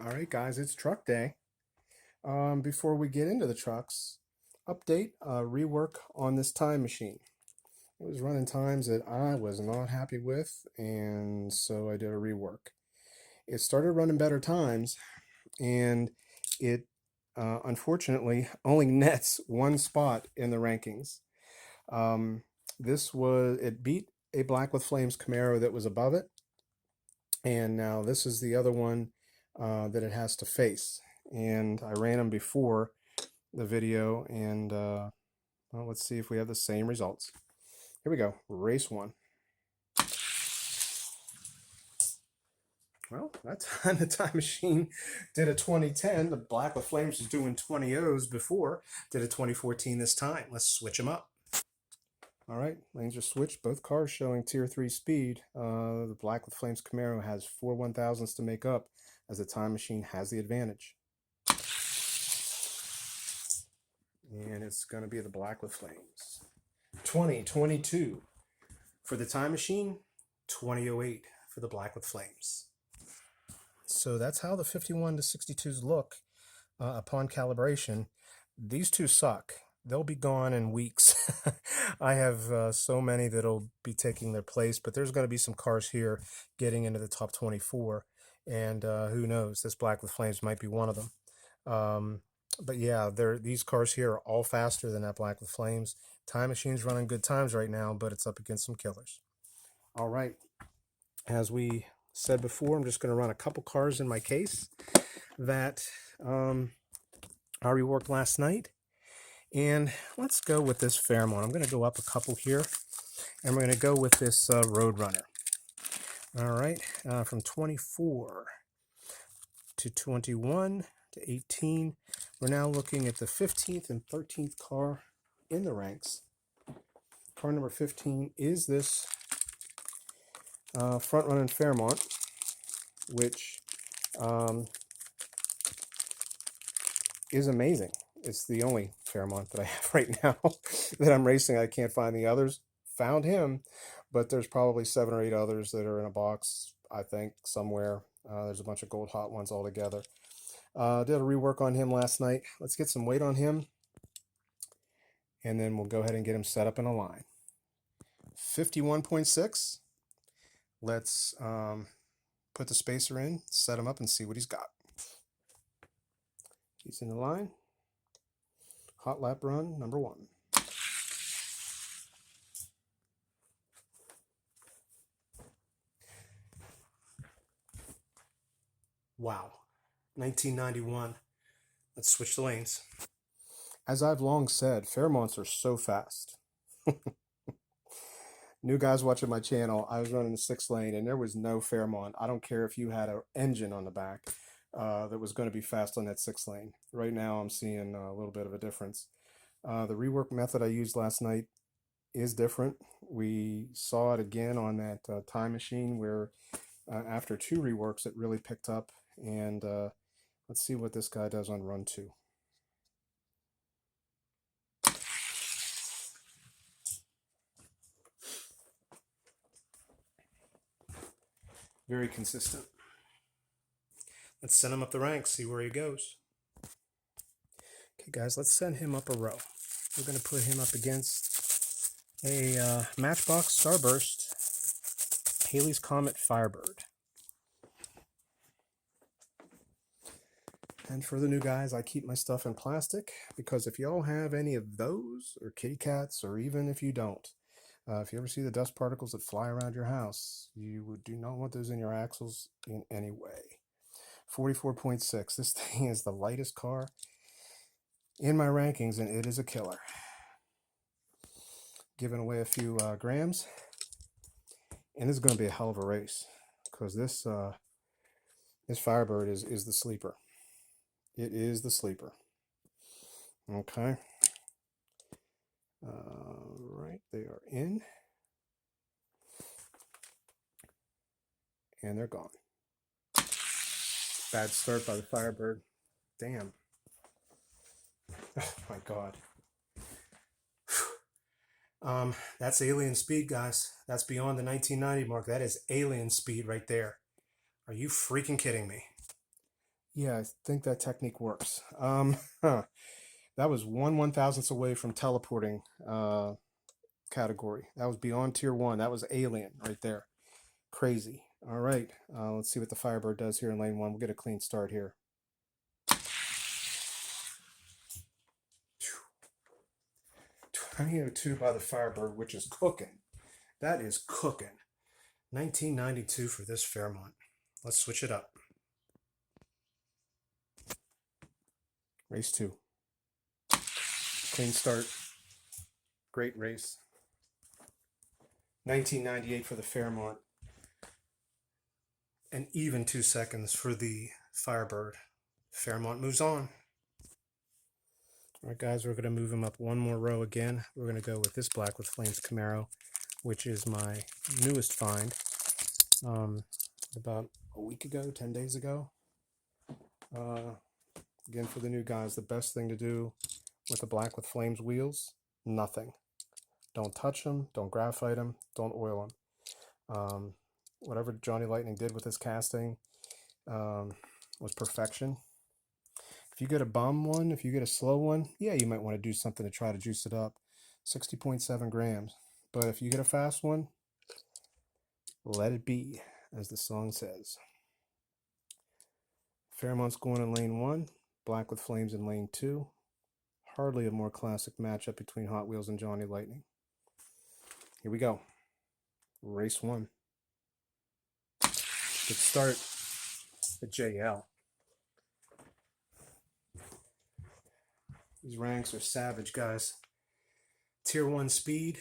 All right, guys, it's truck day. Before we get into the trucks, update, rework on this time machine. It was running times that I was not happy with, and so I did a rework. It started running better times, and it unfortunately only nets one spot in the rankings. Um, it beat a Black with Flames Camaro that was above it, and now this is the other one that it has to face. And I ran them before the video, and well, let's see if we have the same results. Here we go, race one. Well, that time the time machine did a 2010. The Black with Flames was doing 20 O's before, did a 2014 this time. Let's switch them up. All right, lanes are switched. Both cars showing Tier 3 speed. The Black with Flames Camaro has 4 1,000ths to make up, as the time machine has the advantage. And it's going to be the Black with Flames. 2022 for the time machine, 2008 for the Black with Flames. So that's how the 51 to 62s look upon calibration. These two suck. They'll be gone in weeks. I have so many that'll be taking their place, but there's going to be some cars here getting into the top 24, and who knows, this Black with Flames might be one of them. But yeah, these cars here are all faster than that Black with Flames. Time Machine's running good times right now, but it's up against some killers. All right, as we said before, I'm just going to run a couple cars in my case that I reworked last night. And let's go with this Fairmont. I'm going to go up a couple here, and we're going to go with this Roadrunner. All right, from 24 to 21 to 18, we're now looking at the 15th and 13th car in the ranks. Car number 15 is this front-running Fairmont, which is amazing. It's the only Fairmont that I have right now that I'm racing. I can't find the others. Found him, but there's probably 7 or 8 others that are in a box, I think, somewhere. There's a bunch of gold hot ones all together. Did a rework on him last night. Let's get some weight on him, and then we'll go ahead and get him set up in a line. 51.6. Let's put the spacer in, set him up, and see what he's got. He's in the line. Hot lap run number 1. Wow, 1991. Let's switch the lanes. As I've long said, Fairmonts are so fast. New guys watching my channel, I was running the 6th lane, and there was no Fairmont. I don't care if you had an engine on the back that was going to be fast on that 6th lane. Right now, I'm seeing a little bit of a difference. The rework method I used last night is different. We saw it again on that time machine where after 2 reworks, it really picked up. And let's see what this guy does on run 2. Very consistent. Let's send him up the ranks, see where he goes. Okay, guys, let's send him up a row. We're going to put him up against a Matchbox Starburst Halley's Comet Firebird. And for the new guys, I keep my stuff in plastic because if y'all have any of those, or kitty cats, or even if you don't, if you ever see the dust particles that fly around your house, you do not want those in your axles in any way. 44.6. This thing is the lightest car in my rankings, and it is a killer. Giving away a few grams. And this is going to be a hell of a race because this Firebird is the sleeper. It is the sleeper. Okay. Right, they are in. And they're gone. Bad start by the Firebird. Damn. Oh my God. That's alien speed, guys. That's beyond the 1990 mark. That is alien speed right there. Are you freaking kidding me? Yeah, I think that technique works. That was 1/1000th away from teleporting category. That was beyond tier 1. That was alien right there. Crazy. All right, let's see what the Firebird does here in lane 1. We'll get a clean start here. 2002 by the Firebird, which is cooking. That is cooking. 1992 for this Fairmont. Let's switch it up. Race 2. Clean start. Great race. 1998 for the Fairmont. And even 2 seconds for the Firebird. Fairmont moves on. All right, guys, we're going to move him up one more row again. We're going to go with this Black with Flames Camaro, which is my newest find. About a week ago, 10 days ago. Again, for the new guys, the best thing to do with the Black with Flames wheels, nothing. Don't touch them, don't graphite them, don't oil them. Whatever Johnny Lightning did with his casting was perfection. If you get a bum one, if you get a slow one, yeah, you might want to do something to try to juice it up. 60.7 grams. But if you get a fast one, let it be, as the song says. Fairmont's going in lane 1, Black with Flames in lane 2. Hardly a more classic matchup between Hot Wheels and Johnny Lightning. Here we go. Race 1. Good start. The JL. These ranks are savage, guys. Tier 1 speed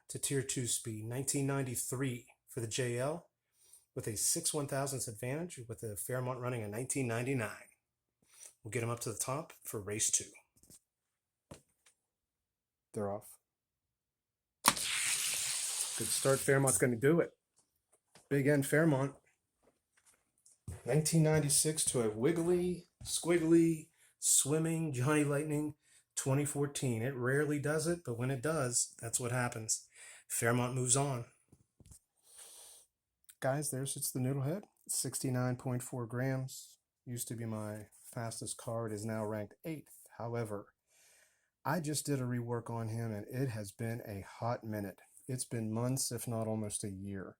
to Tier 2 speed. 1993 for the JL with a 6/1000th advantage with the Fairmont running in 1999. We'll get them up to the top for race 2. They're off. Good start. Fairmont's going to do it. Big N Fairmont. 1996 to a wiggly, squiggly, swimming Johnny Lightning 2014. It rarely does it, but when it does, that's what happens. Fairmont moves on. Guys, there sits the noodle head. 69.4 grams. Used to be my fastest car. It is now ranked 8th. However, I just did a rework on him, and it has been a hot minute. It's been months, if not almost a year.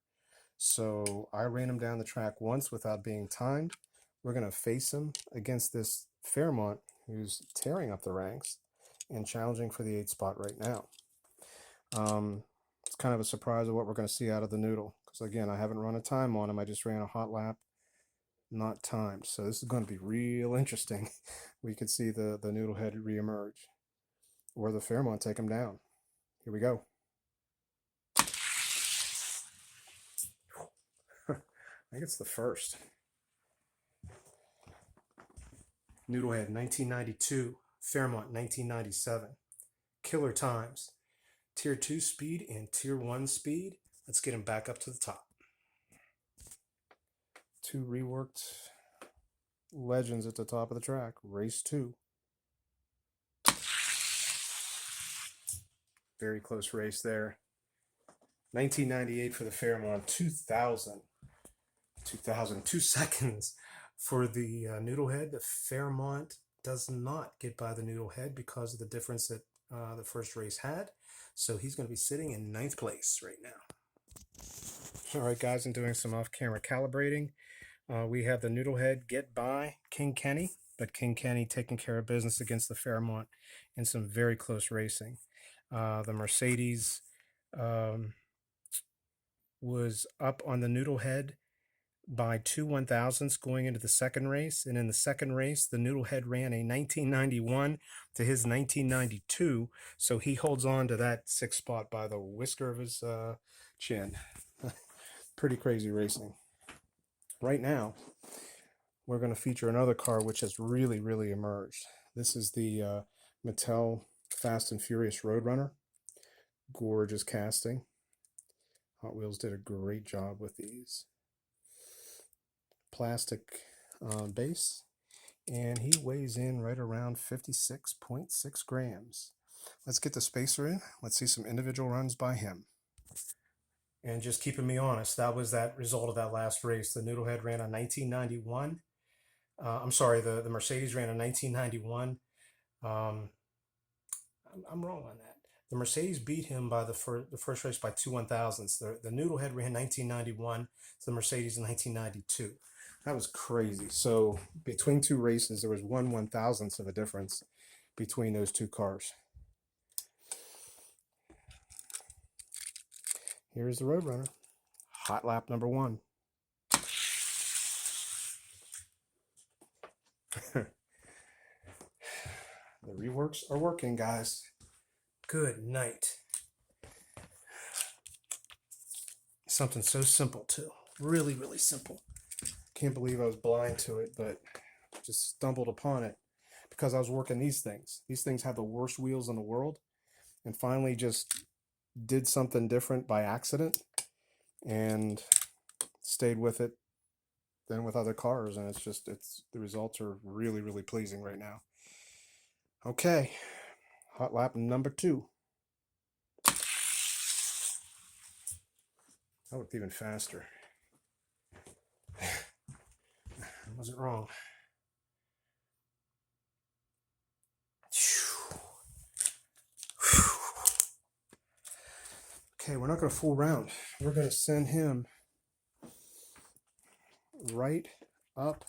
So I ran him down the track once without being timed. We're going to face him against this Fairmont, who's tearing up the ranks and challenging for the 8th spot right now. It's kind of a surprise of what we're going to see out of the noodle. Because again, I haven't run a time on him. I just ran a hot lap, not timed. So this is going to be real interesting. We could see the noodle head reemerge. Or the Fairmont take him down. Here we go. I think it's the first. Noodlehead 1992, Fairmont 1997. Killer times. Tier 2 speed and Tier 1 speed. Let's get him back up to the top. 2 reworked legends at the top of the track. Race 2. Very close race there. 1998 for the Fairmont. 2000. 2 seconds for the Noodlehead. The Fairmont does not get by the Noodlehead because of the difference that the first race had. So he's going to be sitting in 9th place right now. All right, guys, I'm doing some off-camera calibrating. We have the Noodlehead get by King Kenny, but King Kenny taking care of business against the Fairmont in some very close racing. The Mercedes was up on the Noodlehead by 2/1000ths going into the second race. And in the second race, the Noodlehead ran a 1991 to his 1992. So he holds on to that 6th spot by the whisker of his chin. Pretty crazy racing. Right now, we're going to feature another car which has really, really emerged. This is the Mattel Fast and Furious Roadrunner. Gorgeous casting. Hot Wheels did a great job with these. Plastic base, and he weighs in right around 56.6 grams. Let's get the spacer in. Let's see some individual runs by him. And just keeping me honest, that was that result of that last race. The Noodlehead ran a 1991 I'm sorry, the Mercedes ran in 1991. Um, I'm wrong on that. The Mercedes beat him by the first race by 2/1000ths. The Noodlehead ran 1991. So the Mercedes in 1992. That was crazy. So between two races, there was 1/1000th of a difference between those two cars. Here's the Roadrunner. Hot lap number 1. The reworks are working, guys. Good night. Something so simple, too. Really, really simple. Can't believe I was blind to it, but just stumbled upon it because I was working these things. These things have the worst wheels in the world, and finally just did something different by accident and stayed with it than with other cars, and the results are really, really pleasing right now. Okay, hot lap number 2. That looked even faster. I wasn't wrong. Okay, we're not going to fool around. We're going to send him right up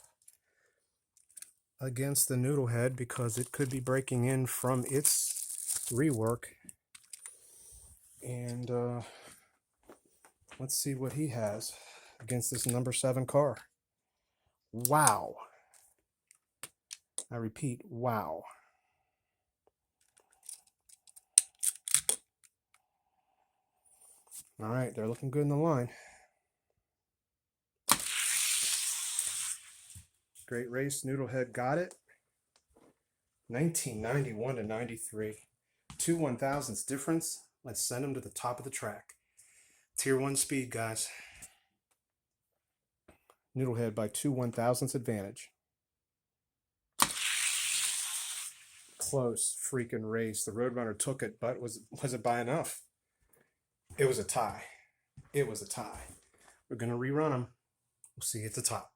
against the Noodlehead because it could be breaking in from its rework. And let's see what he has against this number 7 car. Wow. I repeat, wow. All right, they're looking good in the line. Great race. Noodlehead got it. 1991 to 93. 2/1000ths difference. Let's send him to the top of the track. Tier 1 speed, guys. Noodlehead by 2/1000ths advantage. Close freaking race. The Roadrunner took it, but was it by enough? It was a tie. It was a tie. We're going to rerun them. We'll see you at the top.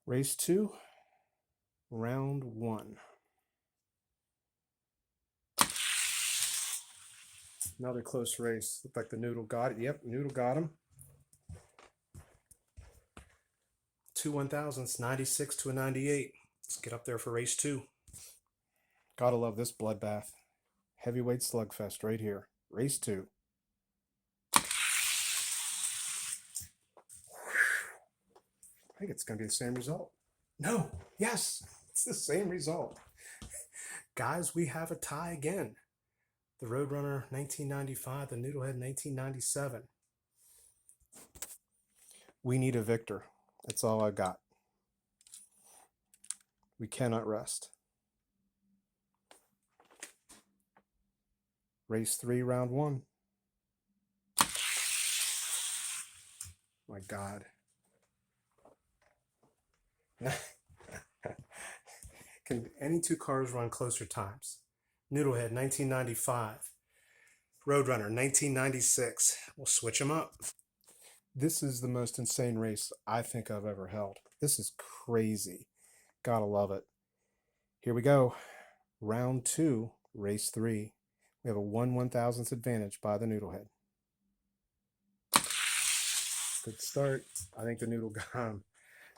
Race 2, round 1. Another close race. Looked like the Noodle got it. Yep, Noodle got him. 2/1000ths, 96 to a 98. Let's get up there for race 2. Gotta love this bloodbath. Heavyweight slugfest right here. Race 2. I think it's going to be the same result. No, yes, it's the same result. Guys, we have a tie again. The Roadrunner 1995, the Noodlehead 1997. We need a victor. That's all I got. We cannot rest. Race 3, round 1. My God. Can any two cars run closer times? Noodlehead 1995. Roadrunner 1996. We'll switch them up. This is the most insane race I think I've ever held. This is crazy. Gotta love it. Here we go. Round 2, race 3. We have a 1/1000th advantage by the Noodlehead. Good start. I think the Noodle got him.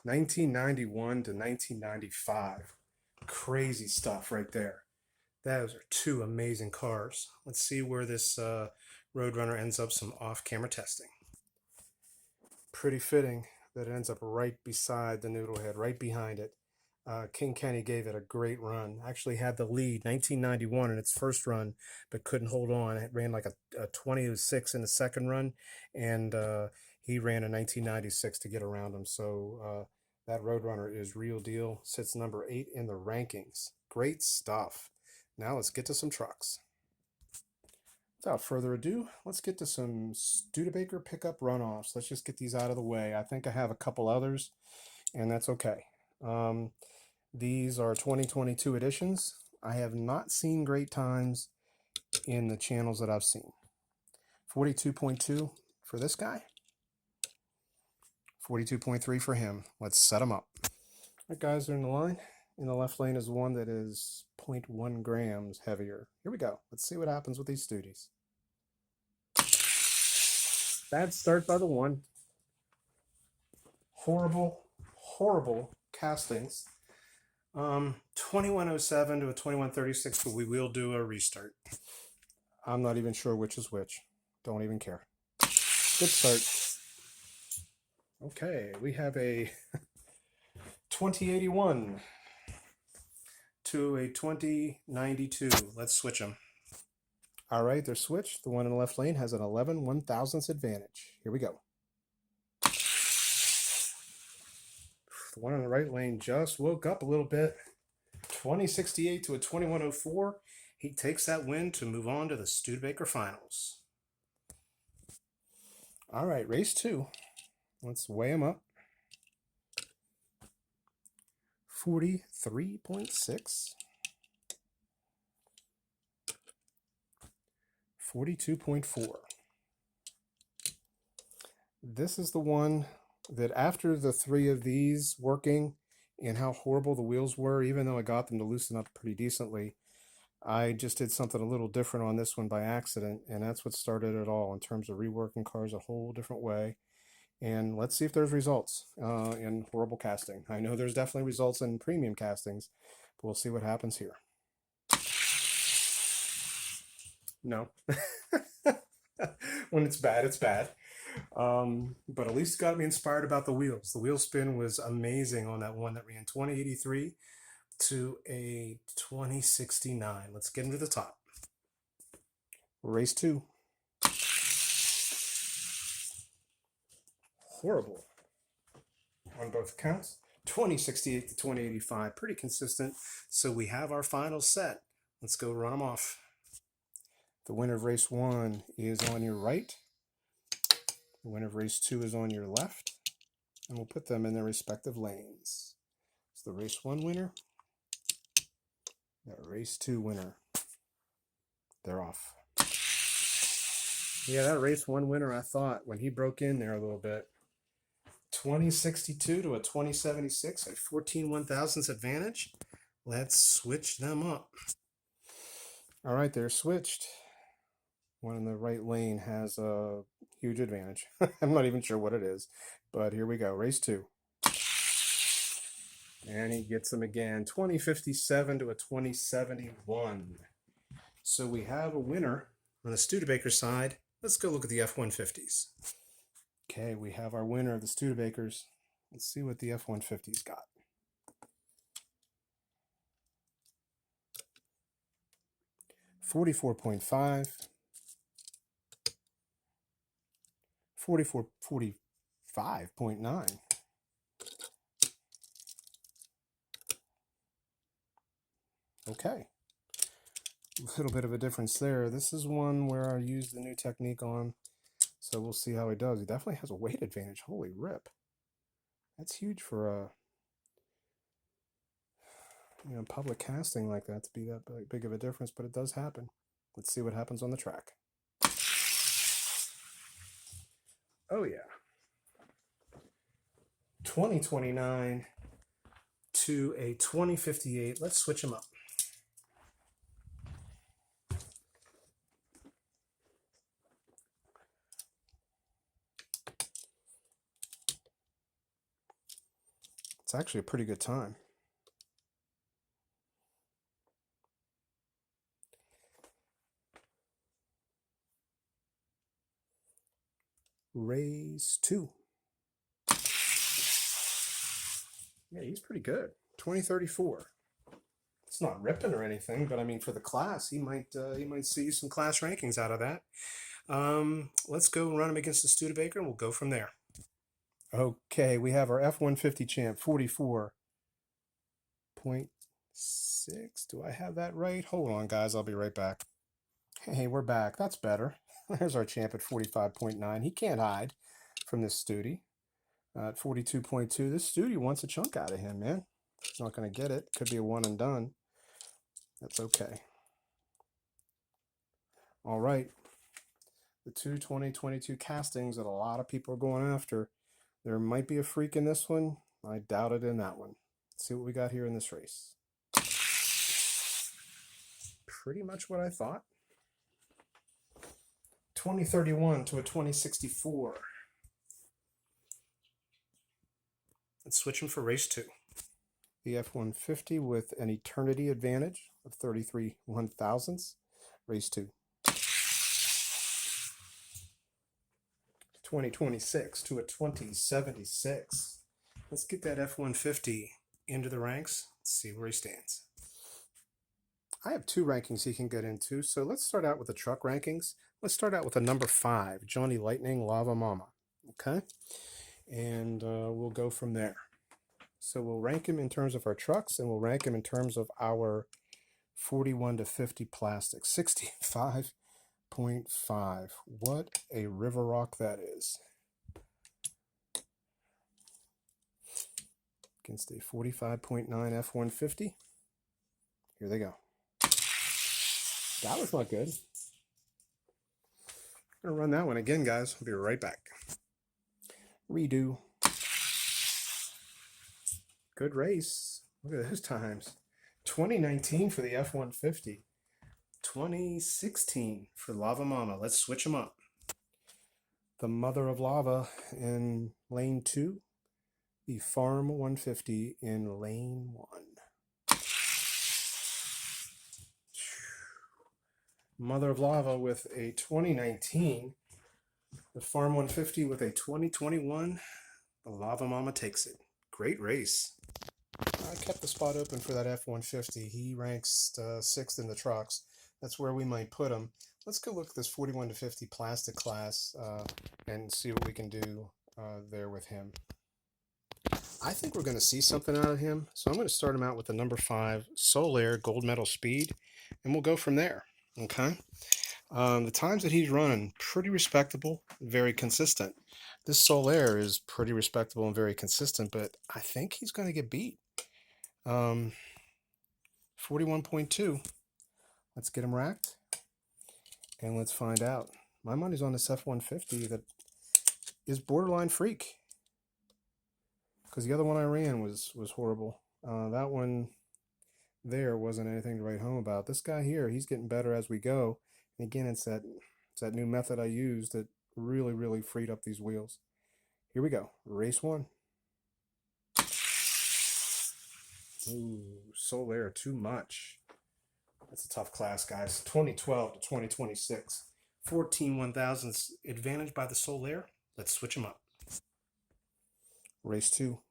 1991 to 1995. Crazy stuff right there. Those are two amazing cars. Let's see where this Roadrunner ends up some off-camera testing. Pretty fitting that it ends up right beside the Noodlehead, right behind it. King Kenny gave it a great run. Actually had the lead 1991 in its first run, but couldn't hold on. It ran like a 20:06 in the second run, and he ran a 1996 to get around him. So that Roadrunner is real deal. Sits number 8 in the rankings. Great stuff. Now let's get to some trucks. Without further ado, let's get to some Studebaker pickup runoffs. Let's just get these out of the way. I think I have a couple others, and that's okay. These are 2022 editions. I have not seen great times in the channels that I've seen. 42.2 for this guy. 42.3 for him. Let's set him up. All right, guys, they're in the line. In the left lane is one that is 0.1 grams heavier. Here we go. Let's see what happens with these Studies. Bad start by the one. Horrible, horrible castings. 2107 to a 2136, but we will do a restart. I'm not even sure which is which. Don't even care. Good start. Okay, we have a 2081 to a 2092. Let's switch them. All right, they're switched. The one in the left lane has an 11 1/1000th advantage. Here we go. The one in the right lane just woke up a little bit. 2068 to a 2104. He takes that win to move on to the Studebaker Finals. All right, race 2. Let's weigh him up. 43.6. 42.4. This is the one that after the 3 of these working and how horrible the wheels were, even though I got them to loosen up pretty decently, I just did something a little different on this one by accident, and that's what started it all in terms of reworking cars a whole different way. And let's see if there's results in horrible casting. I know there's definitely results in premium castings, but we'll see what happens here. No. When it's bad, it's bad. But at least it got me inspired about the wheels. The wheel spin was amazing on that one that ran 2083 to a 2069. Let's get into the top. Race 2. Horrible on both accounts. 2068 to 2085, pretty consistent. So we have our final set. Let's go run them off. The winner of race 1 is on your right. The winner of race 2 is on your left. And we'll put them in their respective lanes. So the race 1 winner, the race 2 winner. They're off. Yeah, that race 1 winner, I thought, when he broke in there a little bit, 2062 to a 2076, a 14 1/1000ths advantage. Let's switch them up. All right, they're switched. One in the right lane has a huge advantage. I'm not even sure what it is, but here we go. Race 2. And he gets them again. 2057 to a 2071. So we have a winner on the Studebaker side. Let's go look at the F-150s. Okay, we have our winner of the Studebakers. Let's see what the F-150's got. $44.5, 45.9. Okay, a little bit of a difference there. This is one where I used the new technique on, so we'll see how he does. He definitely has a weight advantage. Holy rip. That's huge for a public casting like that to be that big of a difference, but it does happen. Let's see what happens on the track. Oh yeah. 2029 to a 2058. Let's switch them up. It's actually a pretty good time. Race 2. Yeah, he's pretty good. 2034. It's not ripping or anything, but I mean, for the class, he might see some class rankings out of that. Let's go run him against the Studebaker, and we'll go from there. Okay, we have our F-150 champ, 44.6. Do I have that right? Hold on, guys. I'll be right back. Hey, we're back. That's better. There's our champ at 45.9. He can't hide from this Studie. At 42.2, this Studie wants a chunk out of him, man. He's not going to get it. Could be a one and done. That's okay. All right. The two 2022 castings that a lot of people are going after. There might be a freak in this one. I doubt it in that one. Let's see what we got here in this race. Pretty much what I thought. 2031 to a 2064. Let's switch them for race 2. The F-150 with an eternity advantage of 33 1/1000ths. Race 2. 2026 to a 2076. Let's get that F-150 into the ranks. Let's see where he stands. I have 2 rankings he can get into, so let's start out with the truck rankings. Let's start out with a number 5, Johnny Lightning Lava Mama. Okay, and we'll go from there. So we'll rank him in terms of our trucks, and we'll rank him in terms of our 41 to 50 plastic. 65.5. What a river rock that is. Against a 45.9 F-150. Here they go. That was not good. I'm going to run that one again, guys. I'll be right back. Redo. Good race. Look at those times. 2019 for the F-150. 2016 for Lava Mama. Let's switch them up. The Mother of Lava in lane 2. The Farm 150 in lane 1. Mother of Lava with a 2019. The Farm 150 with a 2021. The Lava Mama takes it. Great race. I kept the spot open for that F-150. He ranks 6th in the trucks. That's where we might put him. Let's go look at this 41 to 50 plastic class and see what we can do there with him. I think we're going to see something out of him. So I'm going to start him out with the number 5 Solaire Gold Medal Speed, and we'll go from there. Okay. The times that he's running, pretty respectable, very consistent. This Solaire is pretty respectable and very consistent, but I think he's going to get beat. 41.2. Let's get him racked, and let's find out. My money's on this F-150 that is borderline freak, because the other one I ran was horrible. That one there wasn't anything to write home about. This guy here, he's getting better as we go. And again, it's that new method I used that really freed up these wheels. Here we go. Race 1. Ooh, Solaire, too much. That's a tough class, guys. 2012 to 2026. 14 1/1000ths advantage by the Solaire. Let's switch them up. Race 2.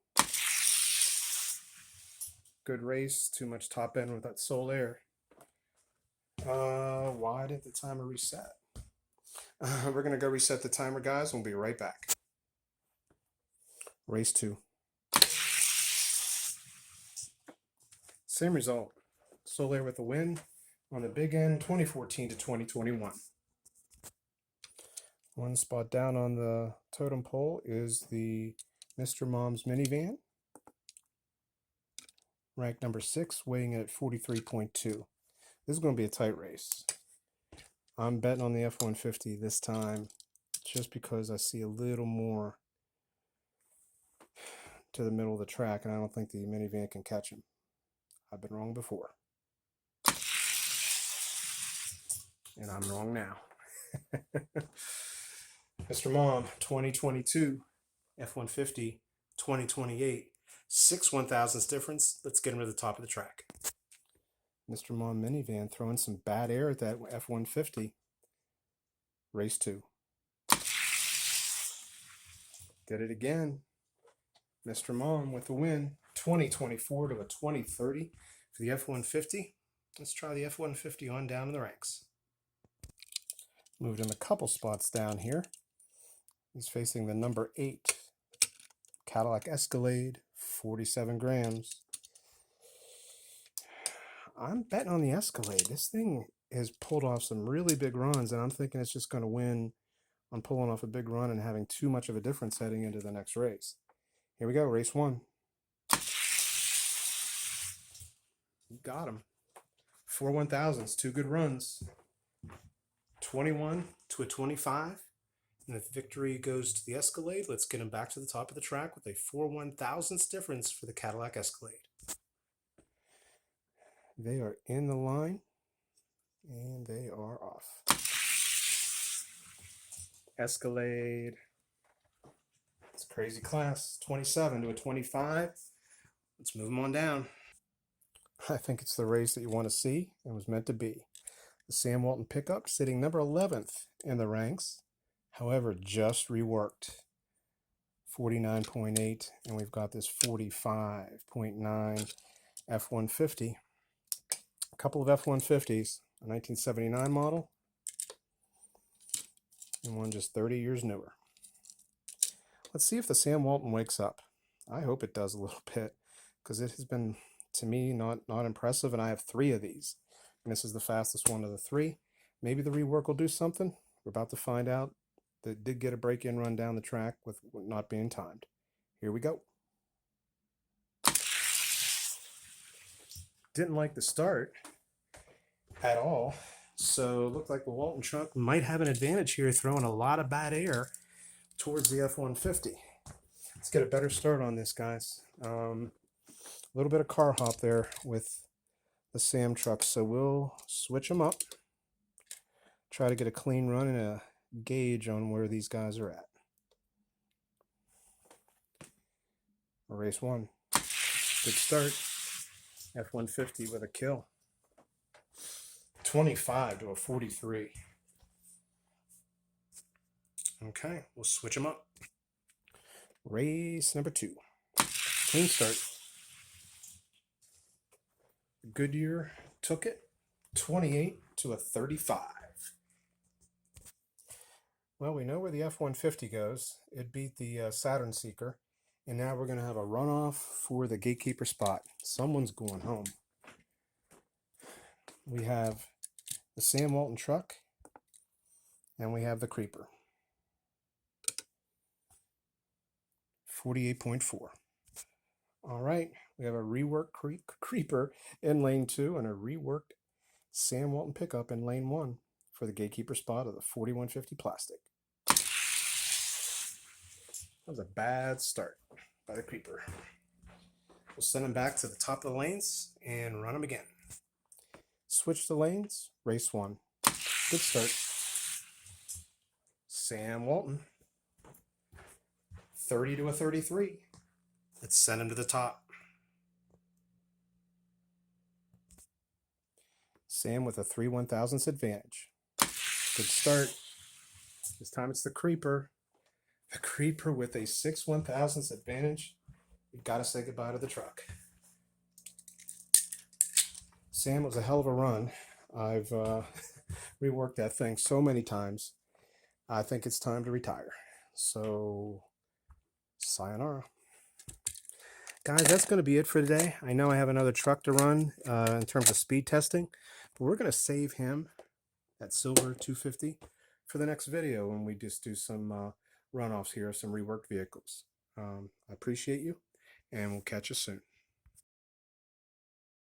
Good race. Too much top end with that Solaire. Why did the timer reset? We're going to go reset the timer, guys. We'll be right back. Race 2. Same result. Solaire with the win on the big end, 2014 to 2021. One spot down on the totem pole is the Mr. Mom's minivan. Ranked number 6, weighing at 43.2. This is going to be a tight race. I'm betting on the F-150 this time just because I see a little more to the middle of the track, and I don't think the minivan can catch him. I've been wrong before. And I'm wrong now. Mr. Mom, 2022, F-150, 2028. 6 1/1000ths difference. Let's get him to the top of the track. Mr. Mom minivan throwing some bad air at that F-150. Race 2. Did it again. Mr. Mom with the win. 2024 to a 2030 for the F-150. Let's try the F-150 on down in the ranks. Moved him a couple spots down here. He's facing the number 8 Cadillac Escalade, 47 grams. I'm betting on the Escalade. This thing has pulled off some really big runs, and I'm thinking it's just going to win on pulling off a big run and having too much of a difference heading into the next race. Here we go, race 1. You got him. 4 1/1000ths, 2 good runs. 21 to a 25. And if victory goes to the Escalade, let's get him back to the top of the track with a 4/1000th difference for the Cadillac Escalade. They are in the line, and they are off. Escalade. It's a crazy class. 27 to a 25. Let's move them on down. I think it's the race that you want to see and was meant to be. The Sam Walton pickup sitting number 11th in the ranks. However, just reworked. 49.8, and we've got this 45.9 F-150. A couple of F-150s, a 1979 model, and one just 30 years newer. Let's see if the Sam Walton wakes up. I hope it does a little bit, because it has been, to me, not impressive, and I have 3 of these. And this is the fastest one of the 3. Maybe the rework will do something. We're about to find out. That did get a break-in run down the track with not being timed. Here we go. Didn't like the start at all, so it looked like the Walton truck might have an advantage here, throwing a lot of bad air towards the F-150. Let's get a better start on this, guys. A little bit of car hop there with the Sam truck, so we'll switch them up. Try to get a clean run and a gauge on where these guys are at. Race 1. Good start. F-150 with a kill. 25 to a 43. Okay, we'll switch them up. Race number 2. Clean start. Goodyear took it. 28 to a 35. Well, we know where the F-150 goes. It beat the Saturn Seeker. And now we're going to have a runoff for the gatekeeper spot. Someone's going home. We have the Sam Walton truck. And we have the Creeper. 48.4. All right. We have a reworked Creeper in lane 2 and a reworked Sam Walton pickup in lane 1 for the gatekeeper spot of the 4150 plastic. That was a bad start by the Creeper. We'll send him back to the top of the lanes and run him again. Switch the lanes. Race 1. Good start. Sam Walton. 30 to a 33. Let's send him to the top. Sam with a 3/1000th advantage. Good start. This time it's the Creeper. The Creeper with a 6/1000th advantage. We've got to say goodbye to the truck. Sam, was a hell of a run. I've reworked that thing so many times. I think it's time to retire. So, sayonara. Guys, that's going to be it for today. I know I have another truck to run in terms of speed testing, but we're going to save him, that silver 250, for the next video when we just do some runoffs here, some reworked vehicles. I appreciate you, and we'll catch you soon.